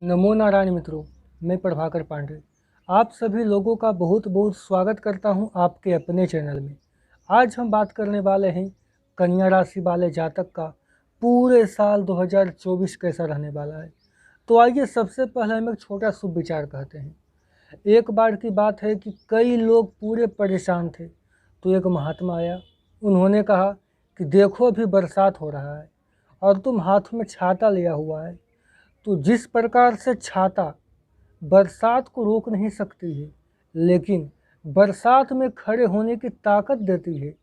नमो नारायण मित्रों, मैं प्रभाकर पांडे आप सभी लोगों का बहुत बहुत स्वागत करता हूं आपके अपने चैनल में। आज हम बात करने वाले हैं कन्या राशि वाले जातक का पूरे साल 2024 कैसा रहने वाला है। तो आइए सबसे पहले हम एक छोटा शुभ विचार कहते हैं। एक बार की बात है कि कई लोग पूरे परेशान थे, तो एक महात्मा आया। उन्होंने कहा कि देखो अभी बरसात हो रहा है और तुम हाथ में छाता लिया हुआ है। तो जिस प्रकार से छाता बरसात को रोक नहीं सकती है, लेकिन बरसात में खड़े होने की ताकत देती है,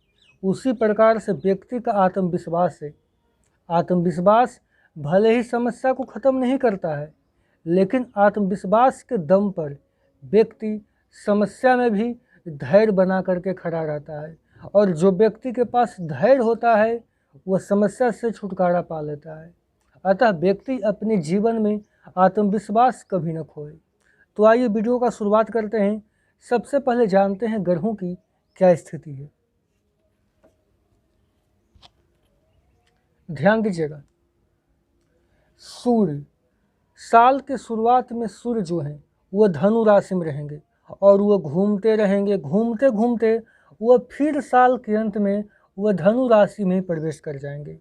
उसी प्रकार से व्यक्ति का आत्मविश्वास है। आत्मविश्वास भले ही समस्या को ख़त्म नहीं करता है, लेकिन आत्मविश्वास के दम पर व्यक्ति समस्या में भी धैर्य बना करके खड़ा रहता है। और जो व्यक्ति के पास धैर्य होता है वह समस्या से छुटकारा पा लेता है। अतः व्यक्ति अपने जीवन में आत्मविश्वास कभी न खोए। तो आइए वीडियो का शुरुआत करते हैं। सबसे पहले जानते हैं ग्रहों की क्या स्थिति है। ध्यान दीजिएगा, सूर्य साल के शुरुआत में सूर्य जो हैं वह धनु राशि में रहेंगे और वह घूमते रहेंगे, घूमते घूमते वह फिर साल के अंत में वह धनु राशि में प्रवेश कर जाएंगे।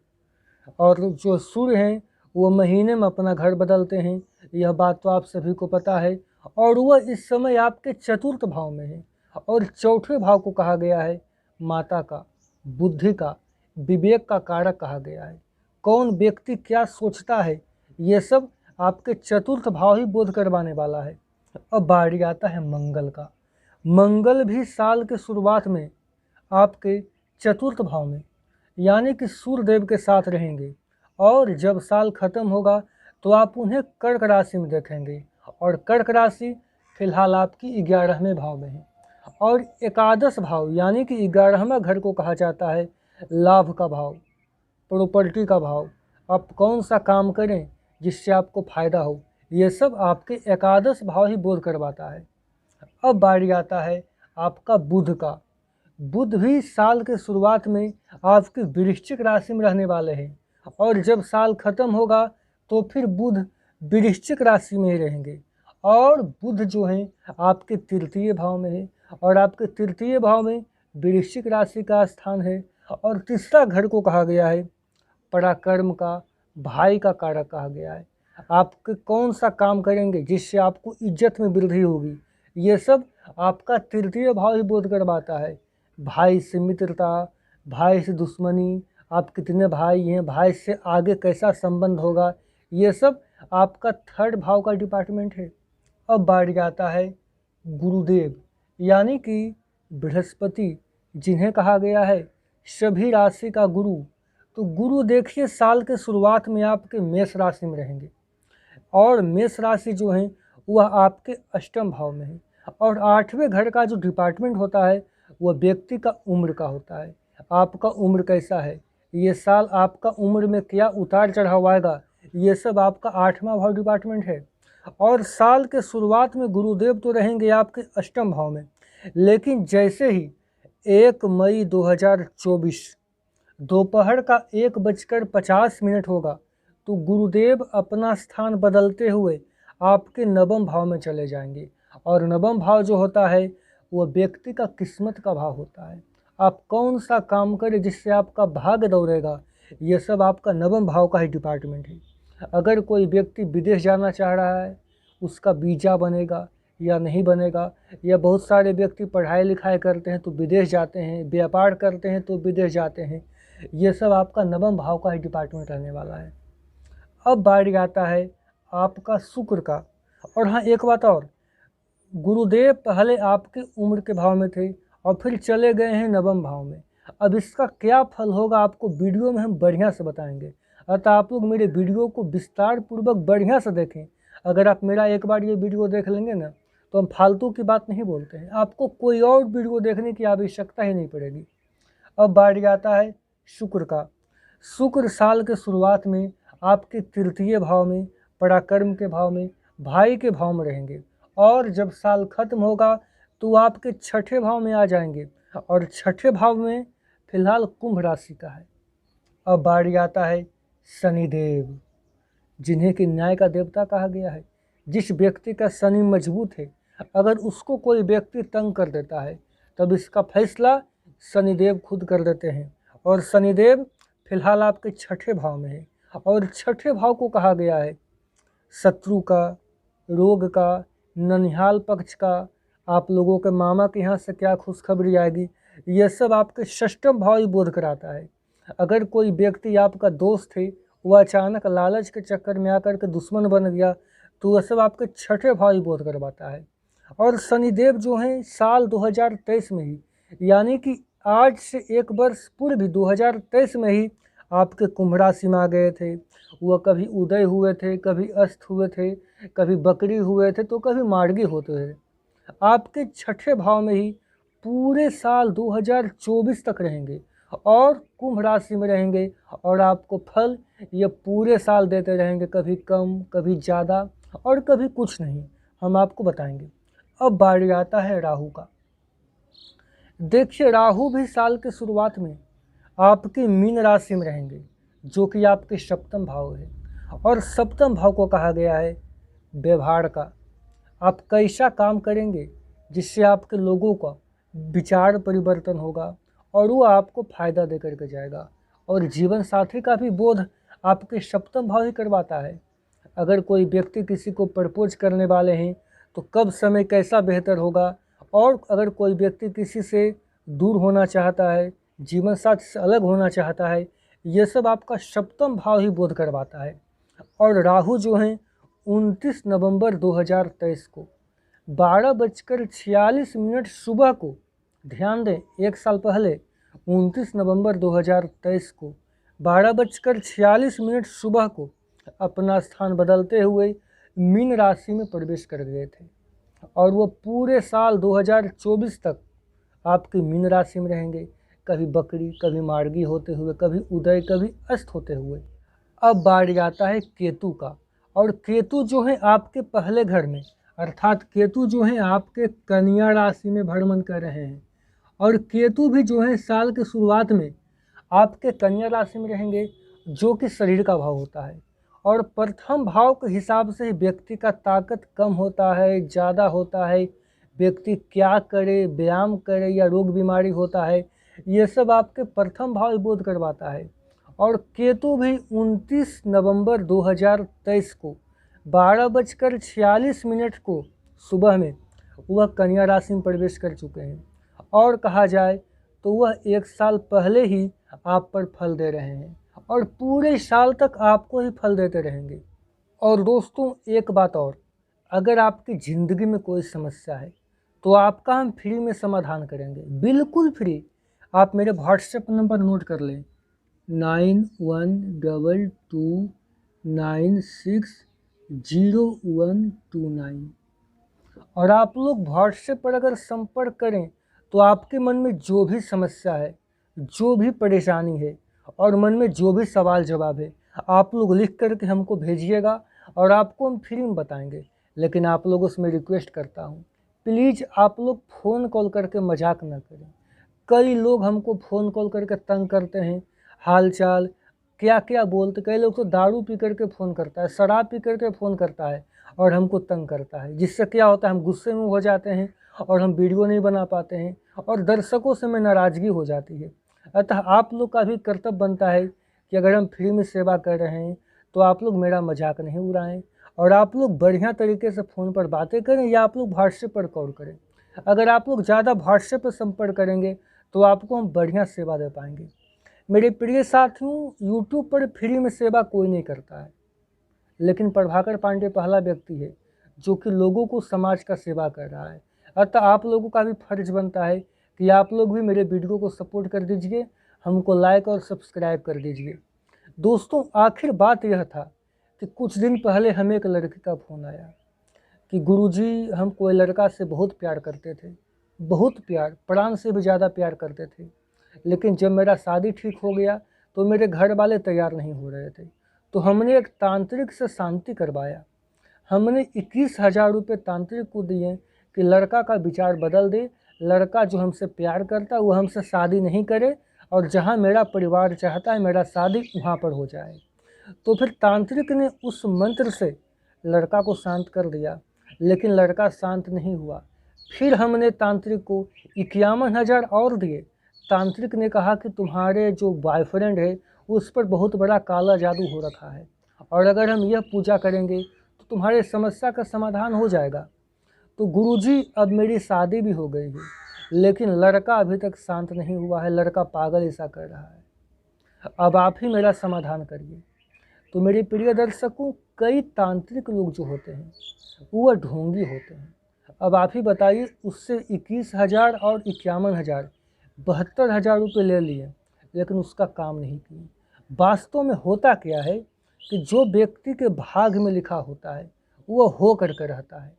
और जो सूर्य हैं वो महीने में अपना घर बदलते हैं, यह बात तो आप सभी को पता है। और वह इस समय आपके चतुर्थ भाव में है और चौथे भाव को कहा गया है माता का, बुद्धि का, विवेक का कारक कहा गया है। कौन व्यक्ति क्या सोचता है ये सब आपके चतुर्थ भाव ही बोध करवाने वाला है। अब बारी आता है मंगल का। मंगल भी साल के शुरुआत में आपके चतुर्थ भाव में यानी कि सूर्यदेव के साथ रहेंगे और जब साल खत्म होगा तो आप उन्हें कर्क राशि में देखेंगे। और कर्क राशि फिलहाल आपकी 11वें भाव में है और एकादश भाव यानी कि 11वां घर को कहा जाता है लाभ का भाव, प्रॉपर्टी का भाव। आप कौन सा काम करें जिससे आपको फायदा हो, ये सब आपके एकादश भाव ही बोध करवाता है। अब बारी आता है आपका बुध का। बुध भी साल के शुरुआत में आपकी वृश्चिक राशि में रहने वाले हैं और जब साल खत्म होगा तो फिर बुध वृश्चिक राशि में ही रहेंगे। और बुध जो हैं आपके तृतीय भाव में है और आपके तृतीय भाव में वृश्चिक राशि का स्थान है और तीसरा घर को कहा गया है पराक्रम का, भाई का कारक कहा गया है। आपके कौन सा काम करेंगे जिससे आपको इज्जत में वृद्धि होगी, ये सब आपका तृतीय भाव ही बोध करवाता है। भाई से मित्रता, भाई से दुश्मनी, आप कितने भाई हैं, भाई से आगे कैसा संबंध होगा, ये सब आपका थर्ड भाव का डिपार्टमेंट है। अब बारी आता है गुरुदेव यानी कि बृहस्पति, जिन्हें कहा गया है सभी राशि का गुरु। तो गुरु देखिए साल के शुरुआत में आपके मेष राशि में रहेंगे और मेष राशि जो है वह आपके अष्टम भाव में है और 8वें घर का जो डिपार्टमेंट होता है वह व्यक्ति का उम्र का होता है। आपका उम्र कैसा है, ये साल आपका उम्र में क्या उतार चढ़ाव आएगा, ये सब आपका 8वां भाव डिपार्टमेंट है। और साल के शुरुआत में गुरुदेव तो रहेंगे आपके अष्टम भाव में, लेकिन जैसे ही 1 मई 2024 दोपहर का 1:50 होगा तो गुरुदेव अपना स्थान बदलते हुए आपके नवम भाव में चले जाएंगे। और नवम भाव जो होता है वह व्यक्ति का किस्मत का भाव होता है। आप कौन सा काम करें जिससे आपका भाग्य दौड़ेगा, ये सब आपका नवम भाव का ही डिपार्टमेंट है। अगर कोई व्यक्ति विदेश जाना चाह रहा है, उसका वीज़ा बनेगा या नहीं बनेगा, या बहुत सारे व्यक्ति पढ़ाई लिखाई करते हैं तो विदेश जाते हैं, व्यापार करते हैं तो विदेश जाते हैं, ये सब आपका नवम भाव का ही डिपार्टमेंट रहने वाला है। अब बारी आता है आपका शुक्र का। और हाँ, एक बात और, गुरुदेव पहले आपके उम्र के भाव में थे और फिर चले गए हैं नवम भाव में। अब इसका क्या फल होगा आपको वीडियो में हम बढ़िया से बताएंगे, अतः आप लोग मेरे वीडियो को विस्तार पूर्वक बढ़िया से देखें। अगर आप मेरा एक बार ये वीडियो देख लेंगे ना तो हम फालतू की बात नहीं बोलते हैं, आपको कोई और वीडियो देखने की आवश्यकता ही नहीं पड़ेगी। अब बारी आता है शुक्र का। शुक्र साल के शुरुआत में आपके तृतीय भाव में, पराक्रम के भाव में, भाई के भाव में रहेंगे और जब साल खत्म होगा तो आपके छठे भाव में आ जाएंगे और छठे भाव में फिलहाल कुंभ राशि का है। अब बारी आता है शनिदेव, जिन्हें कि न्याय का देवता कहा गया है। जिस व्यक्ति का शनि मजबूत है, अगर उसको कोई व्यक्ति तंग कर देता है तब इसका फैसला शनिदेव खुद कर देते हैं। और शनिदेव फिलहाल आपके छठे भाव में है, और छठे भाव को कहा गया है शत्रु का, रोग का, ननिहाल पक्ष का, आप लोगों के मामा के यहाँ से क्या खुशखबरी आएगी, ये सब आपके षष्ठम भाव ही बोध कराता है। अगर कोई व्यक्ति आपका दोस्त है, वह अचानक लालच के चक्कर में आकर के दुश्मन बन गया, तो वह सब आपके छठे भाव ही बोध करवाता है। और शनिदेव जो हैं साल 2023 में ही, यानी कि आज से एक वर्ष पूर्व भी 2023 में ही आपके कुंभ राशि में आ गए थे। वह कभी उदय हुए थे, कभी अस्त हुए थे, कभी बकरी हुए थे, तो कभी मार्गी होते थे। आपके छठे भाव में ही पूरे साल 2024 तक रहेंगे और कुंभ राशि में रहेंगे, और आपको फल ये पूरे साल देते रहेंगे, कभी कम, कभी ज़्यादा और कभी कुछ नहीं, हम आपको बताएंगे। अब बारी आता है राहु का। देखिए, राहु भी साल के शुरुआत में आपकी मीन राशि में रहेंगे, जो कि आपके सप्तम भाव है, और सप्तम भाव को कहा गया है व्यवहार का। आप कैसा काम करेंगे जिससे आपके लोगों का विचार परिवर्तन होगा और वो आपको फायदा दे करके जाएगा। और जीवन साथी का भी बोध आपके सप्तम भाव ही करवाता है। अगर कोई व्यक्ति किसी को प्रपोज करने वाले हैं तो कब समय कैसा बेहतर होगा, और अगर कोई व्यक्ति किसी से दूर होना चाहता है, जीवन साथी से अलग होना चाहता है, ये सब आपका सप्तम भाव ही बोध करवाता है। और राहु जो हैं 29 नवंबर 2023 को 12:46 सुबह को, ध्यान दें, एक साल पहले 29 नवंबर 2023 को 12:46 सुबह को अपना स्थान बदलते हुए मीन राशि में प्रवेश कर गए थे, और वो पूरे साल 2024 तक आपकी मीन राशि में रहेंगे, कभी बकरी, कभी मार्गी होते हुए, कभी उदय, कभी अस्त होते हुए। अब बारी आता है केतु का, और केतु जो है आपके पहले घर में, अर्थात केतु जो है आपके कन्या राशि में भ्रमण कर रहे हैं, और केतु भी जो है साल के शुरुआत में आपके कन्या राशि में रहेंगे, जो कि शरीर का भाव होता है। और प्रथम भाव के हिसाब से व्यक्ति का ताकत कम होता है, ज़्यादा होता है, व्यक्ति क्या करे, व्यायाम करे या रोग बीमारी होता है, ये सब आपके प्रथम भाव बोध करवाता है। और केतु भी 29 नवंबर 2023 को 12:46 को सुबह में वह कन्या राशि में प्रवेश कर चुके हैं, और कहा जाए तो वह एक साल पहले ही आप पर फल दे रहे हैं, और पूरे साल तक आपको ही फल देते रहेंगे। और दोस्तों, एक बात और, अगर आपकी ज़िंदगी में कोई समस्या है तो आपका हम फ्री में समाधान करेंगे, बिल्कुल फ्री। आप मेरे व्हाट्सएप नंबर नोट कर लें, 9122960129। और आप लोग व्हाट्सएप पर अगर संपर्क करें तो आपके मन में जो भी समस्या है, जो भी परेशानी है, और मन में जो भी सवाल जवाब है, आप लोग लिख करके हमको भेजिएगा, और आपको हम फ्री में बताएंगे। लेकिन आप लोगों से मैं रिक्वेस्ट करता हूँ, प्लीज़ आप लोग फ़ोन कॉल करके मजाक ना करें। कई लोग हमको फ़ोन कॉल करके तंग करते हैं, हाल चाल क्या क्या बोलते। कई लोग तो दारू पी करके फ़ोन करता है, शराब पी करके फ़ोन करता है और हमको तंग करता है, जिससे क्या होता है, हम गुस्से में हो जाते हैं और हम वीडियो नहीं बना पाते हैं, और दर्शकों से में नाराज़गी हो जाती है। अतः आप लोग का भी कर्तव्य बनता है कि अगर हम फ्री में सेवा कर रहे हैं तो आप लोग मेरा मजाक नहीं उड़ाएं, और आप लोग बढ़िया तरीके से फ़ोन पर बातें करें, या आप लोग व्हाट्सएप पर कॉल करें। अगर आप लोग ज़्यादा व्हाट्सएप पर संपर्क करेंगे तो आपको हम बढ़िया सेवा दे पाएंगे। मेरे प्रिय साथियों, यूट्यूब पर फ्री में सेवा कोई नहीं करता है, लेकिन प्रभाकर पांडे पहला व्यक्ति है जो कि लोगों को, समाज का सेवा कर रहा है। अतः आप लोगों का भी फर्ज बनता है कि आप लोग भी मेरे वीडियो को सपोर्ट कर दीजिए, हमको लाइक और सब्सक्राइब कर दीजिए। दोस्तों, आखिर बात यह था कि कुछ दिन पहले हमें एक लड़के का फ़ोन आया कि गुरुजी, हम कोई लड़का से बहुत प्यार करते थे, बहुत प्यार, प्राण से भी ज़्यादा प्यार करते थे, लेकिन जब मेरा शादी ठीक हो गया तो मेरे घर वाले तैयार नहीं हो रहे थे। तो हमने एक तांत्रिक से शांति करवाया, हमने 21,000 रुपये तांत्रिक को दिए कि लड़का का विचार बदल दे, लड़का जो हमसे प्यार करता है वो हमसे शादी नहीं करे, और जहाँ मेरा परिवार चाहता है मेरा शादी वहाँ पर हो जाए। तो फिर तांत्रिक ने उस मंत्र से लड़का को शांत कर दिया, लेकिन लड़का शांत नहीं हुआ। फिर हमने तांत्रिक को 51,000 और दिए। तांत्रिक ने कहा कि तुम्हारे जो बॉयफ्रेंड है उस पर बहुत बड़ा काला जादू हो रखा है, और अगर हम यह पूजा करेंगे तो तुम्हारे समस्या का समाधान हो जाएगा। तो गुरुजी, अब मेरी शादी भी हो गई है, लेकिन लड़का अभी तक शांत नहीं हुआ है, लड़का पागल ऐसा कर रहा है, अब आप ही मेरा समाधान करिए। तो मेरे प्रिय दर्शकों, कई तांत्रिक लोग जो होते हैं वो ढोंगी होते हैं। अब आप ही बताइए, उससे 21,000 और 51,000 72,000 रुपये ले लिए, लेकिन उसका काम नहीं किए। वास्तव में होता क्या है कि जो व्यक्ति के भाग्य में लिखा होता है वो हो करके रहता है।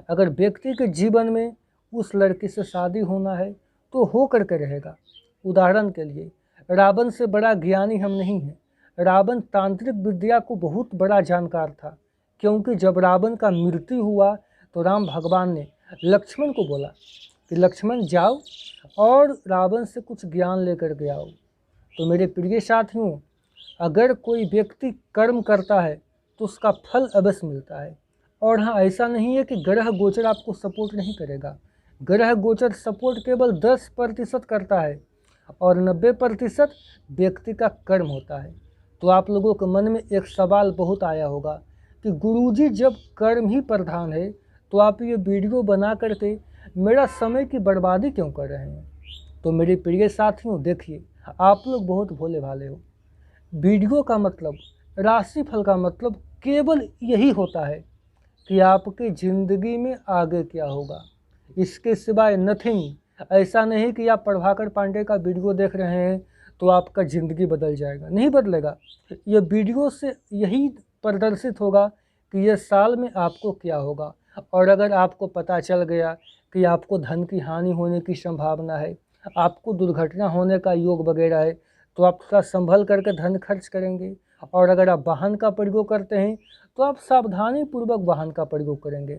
अगर व्यक्ति के जीवन में उस लड़की से शादी होना है तो हो करके रहेगा। उदाहरण के लिए, रावण से बड़ा ज्ञानी हम नहीं हैं। रावण तांत्रिक विद्या को बहुत बड़ा जानकार था, क्योंकि जब रावण का मृत्यु हुआ तो राम भगवान ने लक्ष्मण को बोला कि लक्ष्मण जाओ और रावण से कुछ ज्ञान लेकर के आओ। तो मेरे प्रिय साथियों, अगर कोई व्यक्ति कर्म करता है तो उसका फल अवश्य मिलता है। और हाँ, ऐसा नहीं है कि ग्रह गोचर आपको सपोर्ट नहीं करेगा। ग्रह गोचर सपोर्ट केवल 10% करता है और 90% व्यक्ति का कर्म होता है। तो आप लोगों के मन में एक सवाल बहुत आया होगा कि गुरुजी, जब कर्म ही प्रधान है तो आप ये वीडियो बना करके मेरा समय की बर्बादी क्यों कर रहे हैं। तो मेरे प्रिय साथियों, देखिए, आप लोग बहुत भोले भाले हो। वीडियो का मतलब, राशिफल का मतलब केवल यही होता है कि आपकी ज़िंदगी में आगे क्या होगा, इसके सिवाय नथिंग। ऐसा नहीं कि आप प्रभाकर पांडे का वीडियो देख रहे हैं तो आपका ज़िंदगी बदल जाएगा, नहीं बदलेगा। ये वीडियो से यही प्रदर्शित होगा कि ये साल में आपको क्या होगा। और अगर आपको पता चल गया कि आपको धन की हानि होने की संभावना है, आपको दुर्घटना होने का योग वगैरह है, तो आप थोड़ा संभल करके धन खर्च करेंगे। और अगर आप वाहन का प्रयोग करते हैं तो आप सावधानी पूर्वक वाहन का प्रयोग करेंगे।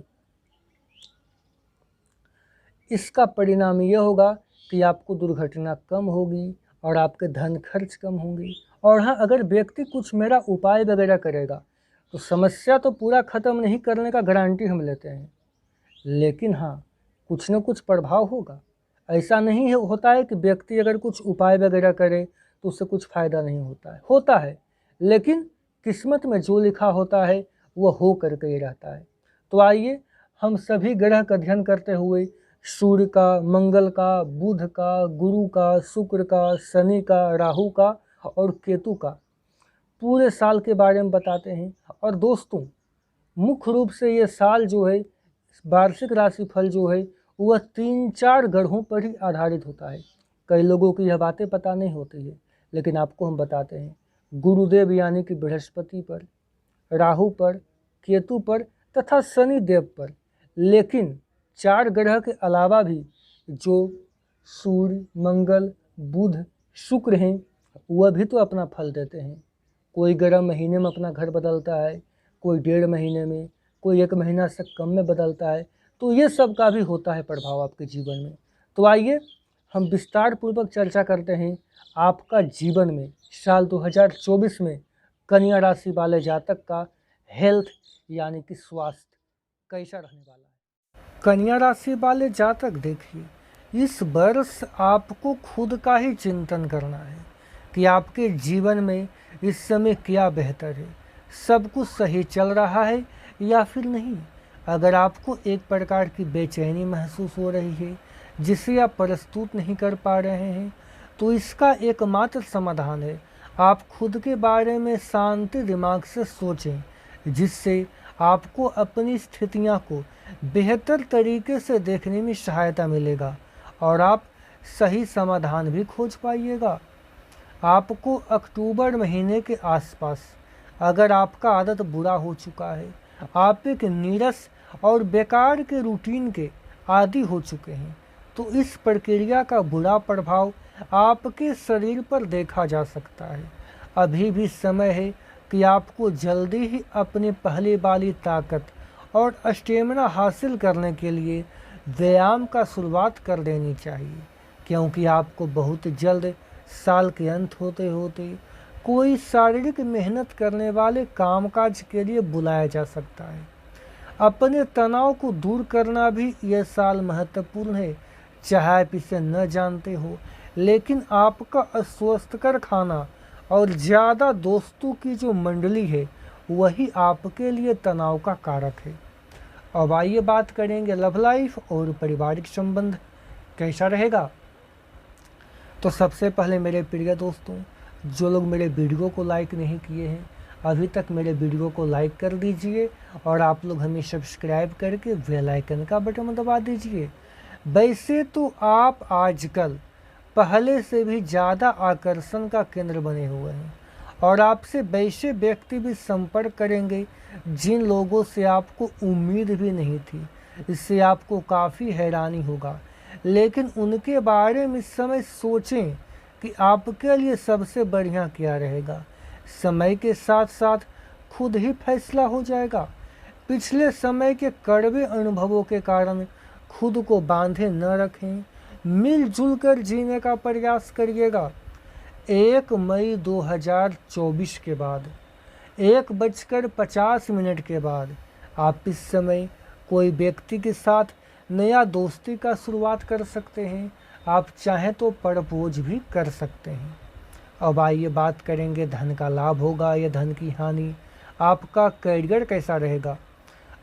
इसका परिणाम यह होगा कि आपको दुर्घटना कम होगी और आपके धन खर्च कम होंगी। और हाँ, अगर व्यक्ति कुछ मेरा उपाय वगैरह करेगा तो समस्या तो पूरा ख़त्म नहीं करने का गारंटी हम लेते हैं, लेकिन हाँ, कुछ न कुछ प्रभाव होगा। ऐसा नहीं होता है कि व्यक्ति अगर कुछ उपाय वगैरह करे तो उससे कुछ फ़ायदा नहीं होता है, लेकिन किस्मत में जो लिखा होता है वो हो करके ही रहता है। तो आइए हम सभी ग्रह का अध्ययन करते हुए सूर्य का, मंगल का, बुध का, गुरु का, शुक्र का, शनि का, राहु का और केतु का पूरे साल के बारे में बताते हैं। और दोस्तों, मुख्य रूप से ये साल जो है, वार्षिक राशिफल जो है, वह 3-4 ग्रहों पर ही आधारित होता है। कई लोगों की यह बातें पता नहीं होती है, लेकिन आपको हम बताते हैं। गुरुदेव यानी कि बृहस्पति पर, राहु पर, केतु पर तथा शनि देव पर। लेकिन 4 ग्रह के अलावा भी जो सूर्य, मंगल, बुध, शुक्र हैं, वह भी तो अपना फल देते हैं। कोई ग्रह महीने में अपना घर बदलता है, कोई 1.5 महीने में, कोई 1 महीना से कम में बदलता है। तो ये सब का भी होता है प्रभाव आपके जीवन में। तो आइए हम विस्तार पूर्वक चर्चा करते हैं आपका जीवन में साल 2024 में कन्या राशि वाले जातक का हेल्थ यानी कि स्वास्थ्य कैसा रहने वाला है। कन्या राशि वाले जातक, देखिए, इस वर्ष आपको खुद का ही चिंतन करना है कि आपके जीवन में इस समय क्या बेहतर है, सब कुछ सही चल रहा है या फिर नहीं। अगर आपको एक प्रकार की बेचैनी महसूस हो रही है जिसे आप प्रस्तुत नहीं कर पा रहे हैं, तो इसका एकमात्र समाधान है आप खुद के बारे में शांति दिमाग से सोचें, जिससे आपको अपनी स्थितियां को बेहतर तरीके से देखने में सहायता मिलेगा और आप सही समाधान भी खोज पाइएगा। आपको अक्टूबर महीने के आसपास, अगर आपका आदत बुरा हो चुका है, आप एक नीरस और बेकार के रूटीन के आदी हो चुके हैं, तो इस प्रक्रिया का बुरा प्रभाव आपके शरीर पर देखा जा सकता है। अभी भी समय है कि आपको जल्दी ही अपनी पहले वाली ताकत और स्टेमिना हासिल करने के लिए व्यायाम का शुरुआत कर देनी चाहिए, क्योंकि आपको बहुत जल्द साल के अंत होते होते कोई शारीरिक मेहनत करने वाले कामकाज के लिए बुलाया जा सकता है। अपने तनाव को दूर करना भी यह साल महत्वपूर्ण है। चाहे आप इसे न जानते हो, लेकिन आपका अस्वस्थकर खाना और ज़्यादा दोस्तों की जो मंडली है वही आपके लिए तनाव का कारक है। अब आइए बात करेंगे लव लाइफ और पारिवारिक संबंध कैसा रहेगा। तो सबसे पहले मेरे प्रिय दोस्तों, जो लोग मेरे वीडियो को लाइक नहीं किए हैं अभी तक मेरे वीडियो को लाइक कर दीजिए और आप लोग हमें सब्सक्राइब करके बेल आइकन का बटन दबा दीजिए। वैसे तो आप आजकल पहले से भी ज़्यादा आकर्षण का केंद्र बने हुए हैं और आपसे वैसे व्यक्ति भी संपर्क करेंगे जिन लोगों से आपको उम्मीद भी नहीं थी। इससे आपको काफ़ी हैरानी होगा, लेकिन उनके बारे में इस समय सोचें कि आपके लिए सबसे बढ़िया क्या रहेगा। समय के साथ साथ खुद ही फैसला हो जाएगा। पिछले समय के कड़वे अनुभवों के कारण खुद को बांधे न रखें, मिलजुल कर जीने का प्रयास करिएगा। 1 मई 2024 के बाद 1:50 के बाद आप इस समय कोई व्यक्ति के साथ नया दोस्ती का शुरुआत कर सकते हैं। आप चाहें तो प्रपोज भी कर सकते हैं। अब आइए बात करेंगे धन का लाभ होगा या धन की हानि। आपका करियर कैसा रहेगा।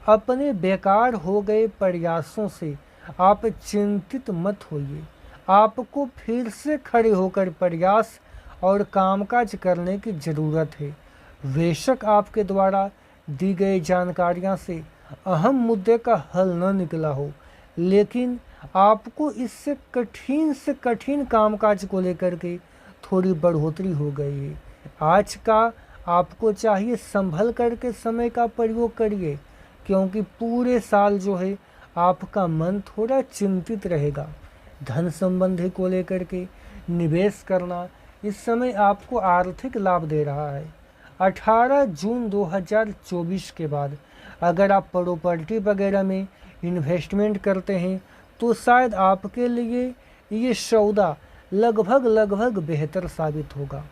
अपने बेकार हो गए प्रयासों से आप चिंतित मत होइए। आपको फिर से खड़े होकर प्रयास और कामकाज करने की ज़रूरत है। बेशक आपके द्वारा दी गई जानकारियां से अहम मुद्दे का हल न निकला हो, लेकिन आपको इससे कठिन कामकाज को लेकर के थोड़ी बढ़ोतरी हो गई है। आज का आपको चाहिए संभल करके समय का प्रयोग करिए, क्योंकि पूरे साल जो है आपका मन थोड़ा चिंतित रहेगा। धन संबंधी को लेकर के निवेश करना इस समय आपको आर्थिक लाभ दे रहा है। 18 जून 2024 के बाद अगर आप प्रॉपर्टी वगैरह में इन्वेस्टमेंट करते हैं तो शायद आपके लिए ये सौदा लगभग बेहतर साबित होगा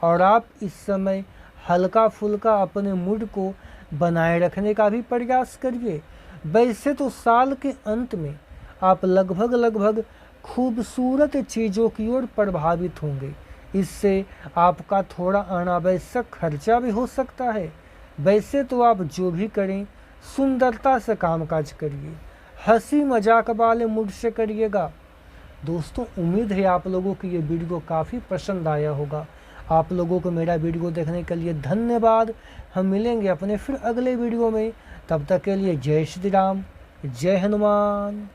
और आप इस समय हल्का फुल्का अपने मूड को बनाए रखने का भी प्रयास करिए। वैसे तो साल के अंत में आप लगभग खूबसूरत चीज़ों की ओर प्रभावित होंगे। इससे आपका थोड़ा अनावश्यक खर्चा भी हो सकता है। वैसे तो आप जो भी करें सुंदरता से कामकाज करिए, हंसी मजाक वाले मूड से करिएगा। दोस्तों, उम्मीद है आप लोगों को ये वीडियो काफ़ी पसंद आया होगा। आप लोगों को मेरा वीडियो देखने के लिए धन्यवाद। हम मिलेंगे अपने फिर अगले वीडियो में। तब तक के लिए जय श्री राम, जय हनुमान।